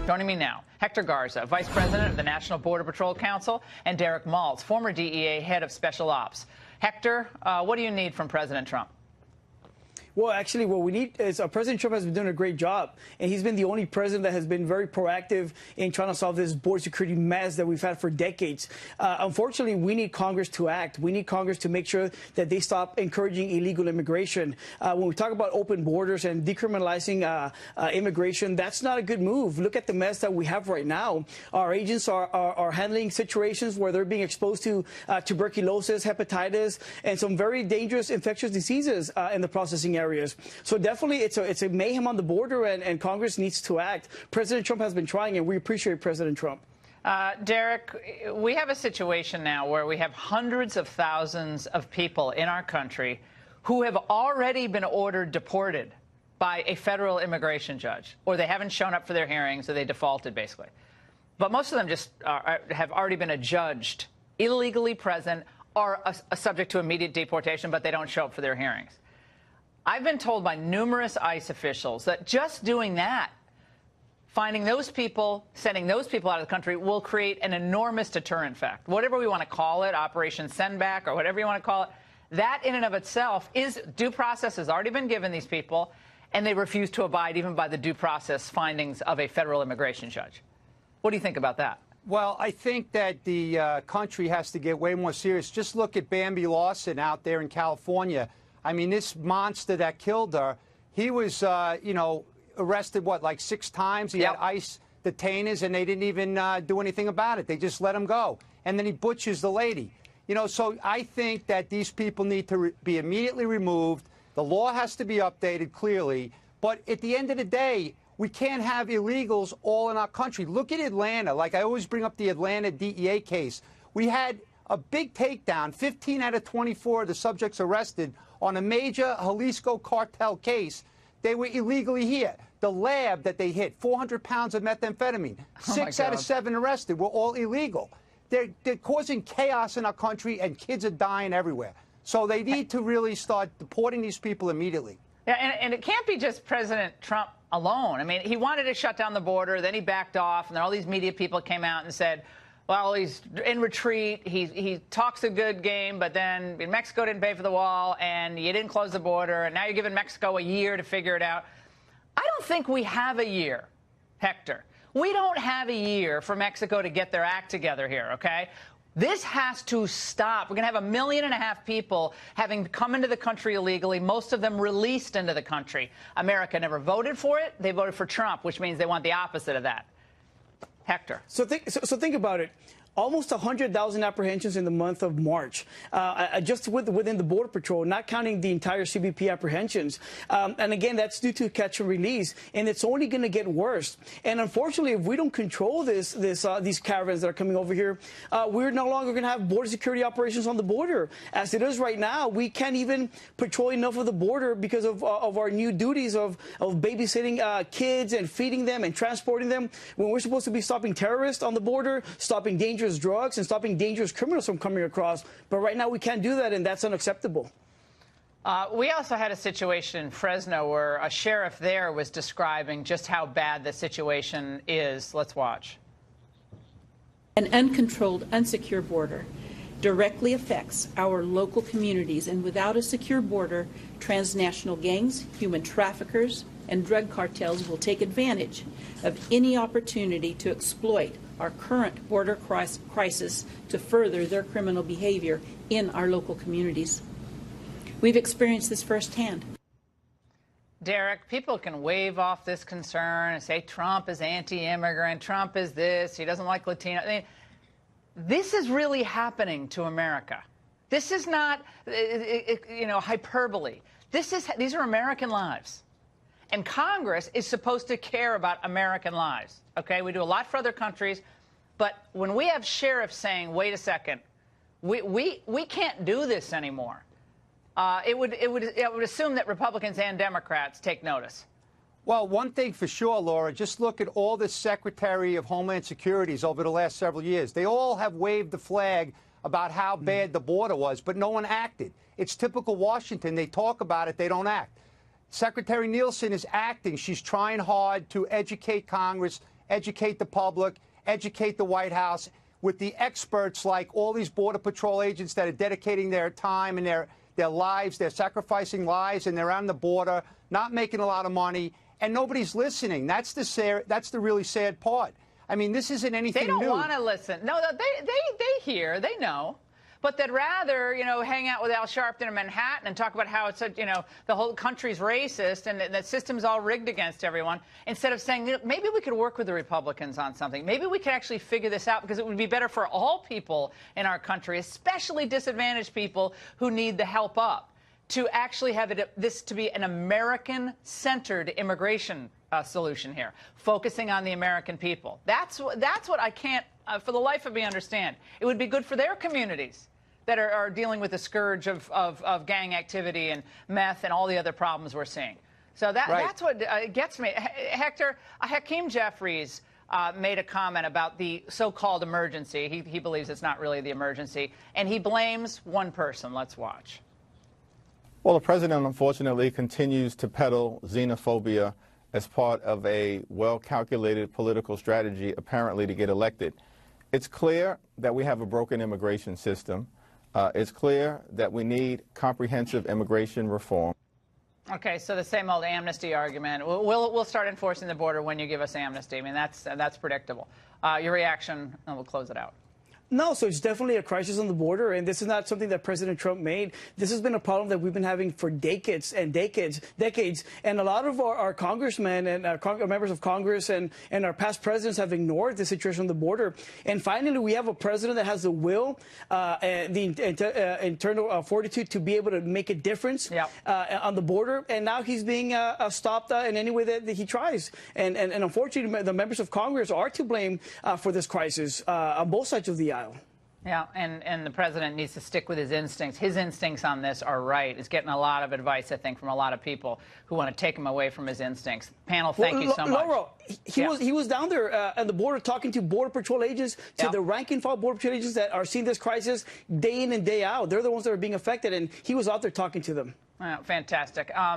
Joining me now, Hector Garza, Vice President of the National Border Patrol Council, and Derek Maltz, former DEA Head of Special Ops. Hector, what do you need from President Trump? Well, actually, what we need is President Trump has been doing a great job, and he's been the only president that has been very proactive in trying to solve this border security mess that we've had for decades. Unfortunately, we need Congress to act. We need Congress to make sure that they stop encouraging illegal immigration. When we talk about open borders and decriminalizing immigration, that's not a good move. Look at the mess that we have right now. Our agents are handling situations where they're being exposed to tuberculosis, hepatitis, and some very dangerous infectious diseases in the processing area. So definitely it's a mayhem on the border, and Congress needs to act. President Trump has been trying, and we appreciate President Trump. Derek, we have a situation now where we have hundreds of thousands of people in our country who have already been ordered deported by a federal immigration judge, or they haven't shown up for their hearings, or they defaulted, basically. But most of them just have already been adjudged illegally present or subject to immediate deportation, but they don't show up for their hearings. I've been told by numerous ICE officials that just doing that, finding those people, sending those people out of the country, will create an enormous deterrent effect. Whatever we want to call it, Operation Sendback or whatever you want to call it, that in and of itself is due process has already been given these people, and they refuse to abide even by the due process findings of a federal immigration judge. What do you think about that? Well, I think that the country has to get way more serious. Just look at Bambi Lawson out there in California. I mean, this monster that killed her, he was, arrested, like 6 times? He had ICE detainers, and they didn't even do anything about it. They just let him go. And then he butchers the lady. So I think that these people need to be immediately removed. The law has to be updated, clearly. But at the end of the day, we can't have illegals all in our country. Look at Atlanta. Like I always bring up the Atlanta DEA case. We had a big takedown, 15 out of 24 of the subjects arrested on a major Jalisco cartel case. They were illegally here. The lab that they hit, 400 pounds of methamphetamine, 6 out of 7 arrested were all illegal. They're causing chaos in our country, and kids are dying everywhere. So they need to really start deporting these people immediately. Yeah, and it can't be just President Trump alone. I mean, he wanted to shut down the border, then he backed off, and then all these media people came out and said, well, he's in retreat. He talks a good game, but then Mexico didn't pay for the wall, and you didn't close the border, and now you're giving Mexico a year to figure it out. I don't think we have a year, Hector. We don't have a year for Mexico to get their act together here, okay? This has to stop. We're going to have 1.5 million people having come into the country illegally, most of them released into the country. America never voted for it. They voted for Trump, which means they want the opposite of that. Hector. So think about it. Almost 100,000 apprehensions in the month of March, just within the Border Patrol, not counting the entire CBP apprehensions. And again, that's due to catch and release, and it's only going to get worse. And unfortunately, if we don't control these caravans that are coming over here, we're no longer going to have border security operations on the border. As it is right now, we can't even patrol enough of the border because of our new duties of babysitting kids and feeding them and transporting them, when we're supposed to be stopping terrorists on the border, stopping dangerous drugs, and stopping dangerous criminals from coming across. But right now we can't do that, and that's unacceptable. We also had a situation in Fresno where a sheriff there was describing just how bad the situation is. Let's watch. An uncontrolled, unsecure border directly affects our local communities, and without a secure border, transnational gangs, human traffickers, and drug cartels will take advantage of any opportunity to exploit our current border crisis to further their criminal behavior in our local communities. We've experienced this firsthand. Derek, people can wave off this concern and say Trump is anti-immigrant, Trump is this, he doesn't like Latino. I mean, this is really happening to America. This is not, hyperbole. These are American lives. And Congress is supposed to care about American lives, okay? We do a lot for other countries, but when we have sheriffs saying, wait a second, we can't do this anymore, it would assume that Republicans and Democrats take notice. Well, one thing for sure, Laura, just look at all the Secretary of Homeland Securities over the last several years. They all have waved the flag about how bad the border was, but no one acted. It's typical Washington. They talk about it, they don't act. Secretary Nielsen is acting. She's trying hard to educate Congress educate the public, educate the White House with the experts like all these Border Patrol agents that are dedicating their time and their lives. They're sacrificing lives, and they're on the border, not making a lot of money, and nobody's listening. That's the really sad part. I mean, this isn't anything new. They don't want to listen. No, they hear, they know. But they'd rather, hang out with Al Sharpton in Manhattan and talk about how it's, the whole country's racist and the system's all rigged against everyone, instead of saying, maybe we could work with the Republicans on something. Maybe we could actually figure this out, because it would be better for all people in our country, especially disadvantaged people who need the help up, to actually have this to be an American-centered immigration solution here, focusing on the American people. That's what I can't, for the life of me, understand. It would be good for their communities that are dealing with the scourge of gang activity and meth and all the other problems we're seeing. So that's what gets me. Hector, Hakeem Jeffries made a comment about the so-called emergency. He believes it's not really the emergency, and he blames one person. Let's watch. Well, the president, unfortunately, continues to peddle xenophobia as part of a well-calculated political strategy, apparently, to get elected. It's clear that we have a broken immigration system. It's clear that we need comprehensive immigration reform. Okay, so the same old amnesty argument. We'll start enforcing the border when you give us amnesty. I mean, that's predictable. Your reaction, and we'll close it out. No, so it's definitely a crisis on the border, and this is not something that President Trump made. This has been a problem that we've been having for decades and decades, and a lot of our congressmen and our members of Congress and our past presidents have ignored the situation on the border. And finally, we have a president that has the will and the internal fortitude to be able to make a difference on the border, and now he's being stopped in any way that he tries. And unfortunately, the members of Congress are to blame for this crisis on both sides of the aisle. Yeah, and the president needs to stick with his instincts. His instincts on this are right. He's getting a lot of advice, I think, from a lot of people who want to take him away from his instincts. Panel, thank you so much. Laura, he was down there at the border talking to Border Patrol agents, to the rank-and-file Border Patrol agents that are seeing this crisis day in and day out. They're the ones that are being affected, and he was out there talking to them. Fantastic.